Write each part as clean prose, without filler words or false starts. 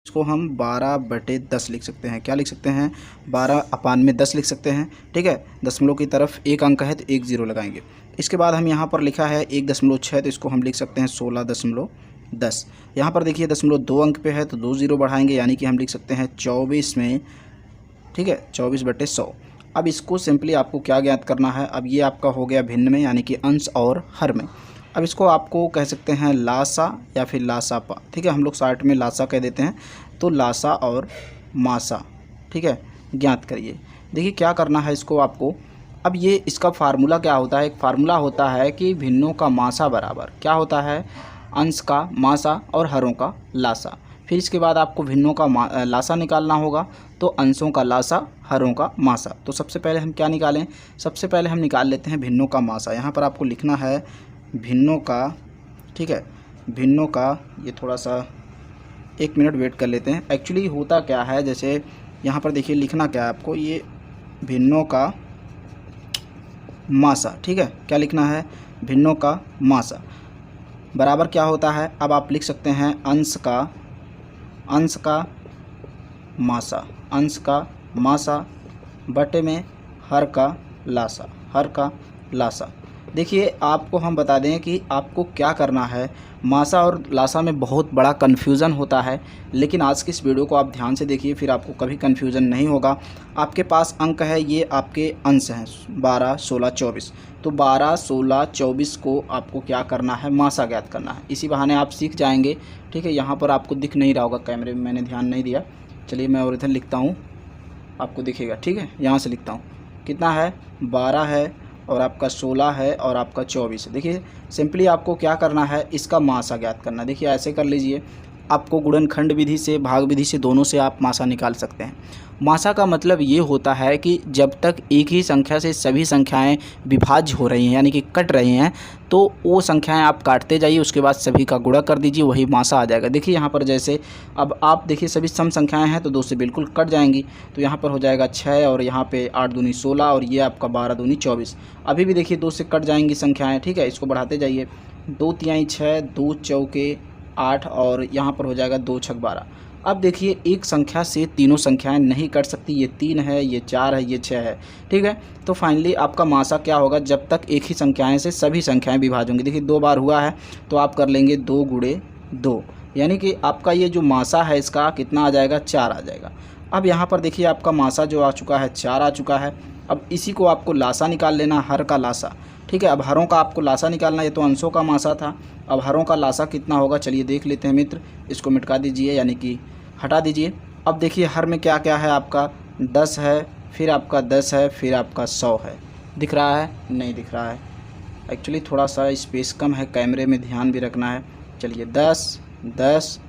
इसको हम 12/10 लिख सकते हैं। क्या लिख सकते हैं? 12/10 लिख सकते हैं। ठीक है, दशमलव की तरफ एक अंक है तो एक ज़ीरो लगाएंगे। इसके बाद हम यहाँ पर लिखा है 1.6 तो इसको हम लिख सकते हैं 16.10। यहाँ पर देखिए दशमलव 2 अंक पे है तो 2 ज़ीरो बढ़ाएंगे, यानी कि हम लिख सकते हैं 24 में, ठीक है, 24/100। अब इसको सिंपली आपको क्या ज्ञात करना है? अब ये आपका हो गया भिन्न में, यानी कि अंश और हर में। अब इसको आपको कह सकते हैं लासा या फिर लासापा। ठीक है, हम लोग शॉर्ट में लासा कह देते हैं। तो लासा और मासा, ठीक है, ज्ञात करिए। देखिए क्या करना है इसको आपको। अब ये इसका फार्मूला क्या होता है? एक फार्मूला होता है कि भिन्नों का मासा बराबर क्या होता है? अंश का मासा और हरों का लासा। फिर इसके बाद आपको भिन्नों का लासा निकालना होगा, तो अंशों का लासा, हरों का मासा। तो सबसे पहले हम क्या निकालें? सबसे पहले हम निकाल लेते हैं भिन्नों का मासा। यहाँ पर आपको लिखना है भिन्नों का, ठीक है, भिन्नों का, ये थोड़ा सा 1 मिनट वेट कर लेते हैं। एक्चुअली होता क्या है, जैसे यहाँ पर देखिए लिखना क्या है आपको, ये भिन्नों का मासा। ठीक है, क्या लिखना है? भिन्नों का मासा बराबर क्या होता है? अब आप लिख सकते हैं अंश का मासा बटे में हर का लासा। देखिए आपको हम बता दें कि आपको क्या करना है। मासा और लासा में बहुत बड़ा कन्फ्यूज़न होता है, लेकिन आज की इस वीडियो को आप ध्यान से देखिए, फिर आपको कभी कन्फ्यूज़न नहीं होगा। आपके पास अंक है, ये आपके अंश हैं 12, 16, 24। तो 12, 16, 24 को आपको क्या करना है? मासा ज्ञात करना है। इसी बहाने आप सीख जाएंगे। ठीक है, यहाँ पर आपको दिख नहीं रहा होगा कैमरे में, मैंने ध्यान नहीं दिया। चलिए मैं और इधर लिखता हूँ, आपको दिखेगा। ठीक है, यहाँ से लिखता हूँ, कितना है? 12 है और आपका 16 है और आपका 24 है। देखिए सिंपली आपको क्या करना है? इसका मासा ज्ञात करना है। देखिए ऐसे कर लीजिए, आपको गुणनखंड विधि से, भाग विधि से, दोनों से आप मासा निकाल सकते हैं। मासा का मतलब ये होता है कि जब तक एक ही संख्या से सभी संख्याएं विभाज्य हो रही हैं, यानी कि कट रही हैं, तो वो संख्याएं आप काटते जाइए, उसके बाद सभी का गुणा कर दीजिए, वही मासा आ जाएगा। देखिए यहाँ पर जैसे अब आप देखिए सभी सम संख्याएं हैं तो 2 से बिल्कुल कट जाएंगी, तो यहाँ पर हो जाएगा 6 और यहाँ पे 8 दूनी 16 और ये आपका 12 दूनी 24। अभी भी देखिए 2 से कट जाएंगी संख्याएँ। ठीक है, इसको बढ़ाते जाइए, 2 तिहाई 6, 2 चौके 8 और यहाँ पर हो जाएगा 2 छक 12। अब देखिए एक संख्या से तीनों संख्याएं नहीं कट सकती, ये 3 है, ये 4 है, ये 6 है। ठीक है, तो फाइनली आपका मासा क्या होगा? जब तक एक ही संख्याएं से सभी संख्याएं विभाज्य होंगी। देखिए 2 बार हुआ है तो आप कर लेंगे 2 गुणे 2, यानी कि आपका ये जो मासा है इसका कितना आ जाएगा? 4 आ जाएगा। अब यहाँ पर देखिए आपका मासा जो आ चुका है 4 आ चुका है। अब इसी को आपको लासा निकाल लेना, हर का लासा। ठीक है, अब हरों का आपको लासा निकालना, ये तो अंशों का मासा था। अब हरों का लासा कितना होगा? चलिए देख लेते हैं मित्र, इसको मिटा दीजिए, यानी कि हटा दीजिए। अब देखिए हर में क्या क्या है? आपका 10 है, फिर आपका 10 है, फिर आपका 100 है। दिख रहा है? नहीं दिख रहा है, एक्चुअली थोड़ा सा स्पेस कम है, कैमरे में ध्यान भी रखना है। चलिए 10, 10,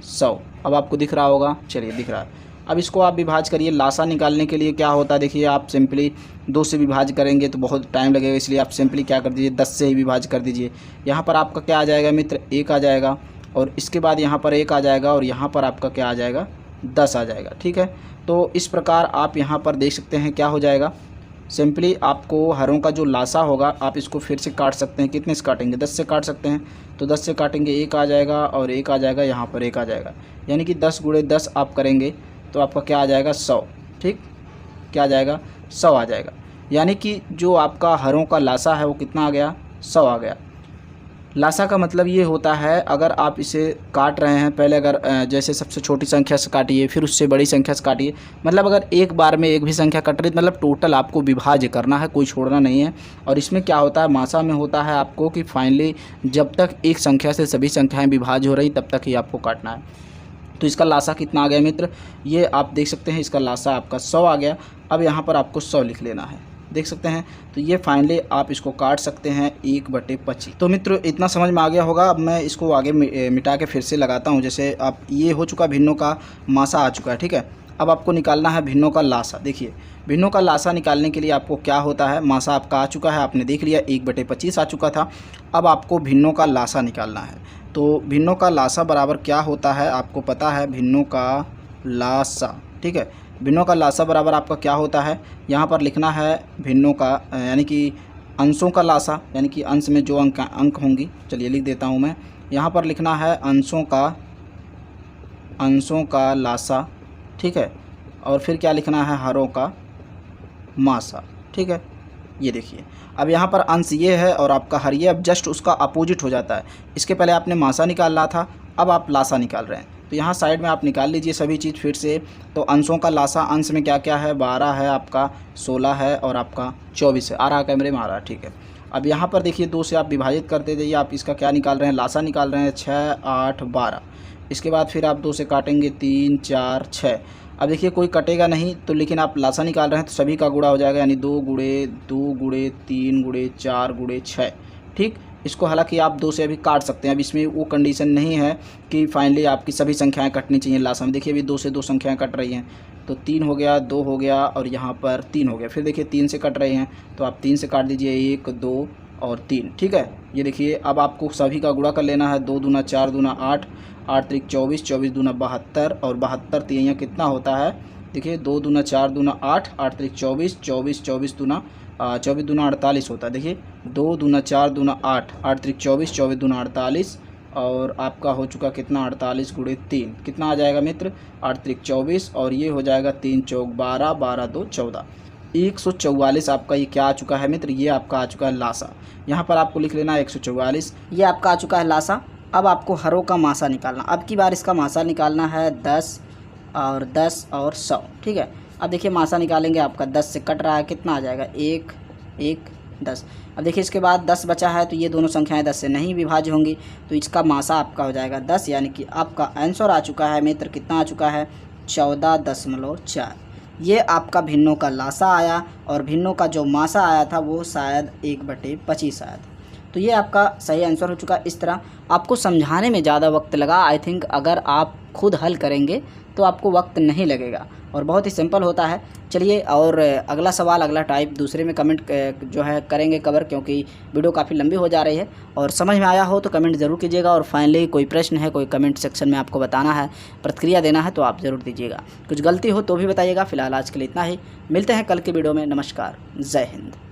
100, अब आपको दिख रहा होगा। चलिए दिख रहा है। अब इसको आप विभाज्य करिए। लासा निकालने के लिए क्या होता है? देखिए आप सिंपली 2 से विभाज्य करेंगे तो बहुत टाइम लगेगा, इसलिए आप सिंपली क्या कर दीजिए, 10 से ही विभाज्य कर दीजिए। यहाँ पर आपका क्या आ जाएगा मित्र? 1 आ जाएगा, और इसके बाद यहाँ पर 1 आ जाएगा, और यहाँ पर आपका क्या आ जाएगा? 10 आ जाएगा। ठीक है, तो इस प्रकार आप यहाँ पर देख सकते हैं क्या हो जाएगा। सिंपली आपको हरों का जो लासा होगा आप इसको फिर से काट सकते हैं। कितने से काटेंगे? 10 से काट सकते हैं, तो 10 से काटेंगे 1 आ जाएगा और 1 आ जाएगा, यहाँ पर 1 आ जाएगा, यानी कि 10 गुणे 10 आप करेंगे तो आपका क्या आ जाएगा? 100। ठीक, क्या आ जाएगा? 100 आ जाएगा, यानी कि जो आपका हरों का लासा है वो कितना आ गया? 100 आ गया। लासा का मतलब ये होता है, अगर आप इसे काट रहे हैं, पहले अगर जैसे सबसे छोटी संख्या से काटिए, फिर उससे बड़ी संख्या से काटिए, मतलब अगर एक बार में एक भी संख्या कट रही, मतलब टोटल आपको विभाज्य करना है, कोई छोड़ना नहीं है। और इसमें क्या होता है, मासा में होता है आपको कि फाइनली जब तक एक संख्या से सभी संख्याएं विभाज्य हो रही तब तक ही आपको काटना है। तो इसका लासा कितना आ गया मित्र? ये आप देख सकते हैं, इसका लासा आपका 100 आ गया। अब यहाँ पर आपको 100 लिख लेना है, देख सकते हैं। तो ये फाइनली आप इसको काट सकते हैं 1/25। तो मित्रों इतना समझ में आ गया होगा। अब मैं इसको आगे मिटा के फिर से लगाता हूँ। जैसे आप, ये हो चुका, भिन्नों का मासा आ चुका है। ठीक है, अब आपको निकालना है भिन्नों का लासा। देखिए भिन्नों का लासा निकालने के लिए आपको क्या होता है, मासा आपका आ चुका है, आपने देख लिया 1/25 आ चुका था। अब आपको भिन्नों का लासा निकालना है। तो भिन्नों का लासा बराबर क्या होता है आपको पता है? भिन्नों का लासा, ठीक है, भिन्नों का लासा बराबर आपका क्या होता है? यहाँ पर लिखना है भिन्नों का, यानी कि अंशों का लासा, यानी कि अंश में जो अंक होंगी। चलिए लिख देता हूँ मैं, यहाँ पर लिखना है अंशों का अंशों का लासा, ठीक है, और फिर क्या लिखना है, हरों का मासा, ठीक है। ये देखिए अब यहाँ पर अंश ये है और आपका हर ये अब जस्ट उसका अपोजिट हो जाता है। इसके पहले आपने मासा निकालना था, अब आप लासा निकाल रहे हैं, तो यहाँ साइड में आप निकाल लीजिए सभी चीज़ फिर से। तो अंशों का लासा, अंश में क्या क्या है, 12 है, आपका 16 है और आपका 24 है। आ रहा कैमरे में, आ रहा, ठीक है। अब यहाँ पर देखिए 2 से आप विभाजित करते जाइए, आप इसका क्या निकाल रहे हैं, लासा निकाल रहे हैं, 6 8 12। इसके बाद फिर आप 2 से काटेंगे, 3 4 6। अब देखिए कोई कटेगा नहीं तो, लेकिन आप लासा निकाल रहे हैं तो सभी का गुणा हो जाएगा, यानी 2 गुणे 2 गुणे 3 गुणे 4 गुणे 6, ठीक। इसको हालांकि आप 2 से अभी काट सकते हैं, अब इसमें वो कंडीशन नहीं है कि फाइनली आपकी सभी संख्याएं कटनी चाहिए लासा में। देखिए अभी 2 से 2 संख्याएं कट रही हैं, तो 3 हो गया, 2 हो गया और यहाँ पर 3 हो गया। फिर देखिए 3 से कट रहे हैं तो आप 3 से काट दीजिए, 1 2 और 3, ठीक है। ये देखिए अब आपको सभी का गुणा कर लेना है, 2 दूना 4 दूना 8, 8 त्रिक 24, 24 दूना 72 और 72 तिहाइयाँ कितना होता है, देखिए 2 दूना 4 दूना 8, 8 त्रिक 24, 24 24 दूना 24 दूना 48 होता है। देखिए 2 दूना 4 दूना 8, 8 त्रिक 24, 24 दूना 48 और आपका हो चुका कितना, 48 गुणे 3 कितना आ जाएगा मित्र, 8 त्रिक 24 और ये हो जाएगा 3 चौक 12, 12 2 14, 144 आपका ये क्या आ चुका है मित्र, ये आपका आ चुका है लासा। यहाँ पर आपको लिख लेना है 144, ये आपका आ चुका है लासा। अब आपको हरों का मासा निकालना, अब की बार इसका मासा निकालना है 10 और 10 और 100, ठीक है। अब देखिए मासा निकालेंगे, आपका 10 से कट रहा है, कितना आ जाएगा, 1 1 10। अब देखिए इसके बाद 10 बचा है तो ये दोनों संख्याएं 10 से नहीं विभाज्य होंगी, तो इसका मासा आपका हो जाएगा 10, यानी कि आपका आंसर आ चुका है मित्र, कितना आ चुका है, 14.4। ये आपका भिन्नों का लासा आया और भिन्नों का जो मासा आया था वो शायद 1/25 आया था। तो ये आपका सही आंसर हो चुका। इस तरह आपको समझाने में ज़्यादा वक्त लगा, आई थिंक अगर आप खुद हल करेंगे तो आपको वक्त नहीं लगेगा और बहुत ही सिंपल होता है। चलिए और अगला सवाल, अगला टाइप दूसरे में कमेंट जो है करेंगे कवर, क्योंकि वीडियो काफ़ी लंबी हो जा रही है। और समझ में आया हो तो कमेंट ज़रूर कीजिएगा, और फाइनली कोई प्रश्न है, कोई कमेंट सेक्शन में आपको बताना है, प्रतिक्रिया देना है तो आप ज़रूर दीजिएगा। कुछ गलती हो तो भी बताइएगा। फिलहाल आज के लिए इतना ही, मिलते हैं कल की वीडियो में। नमस्कार, जय हिंद।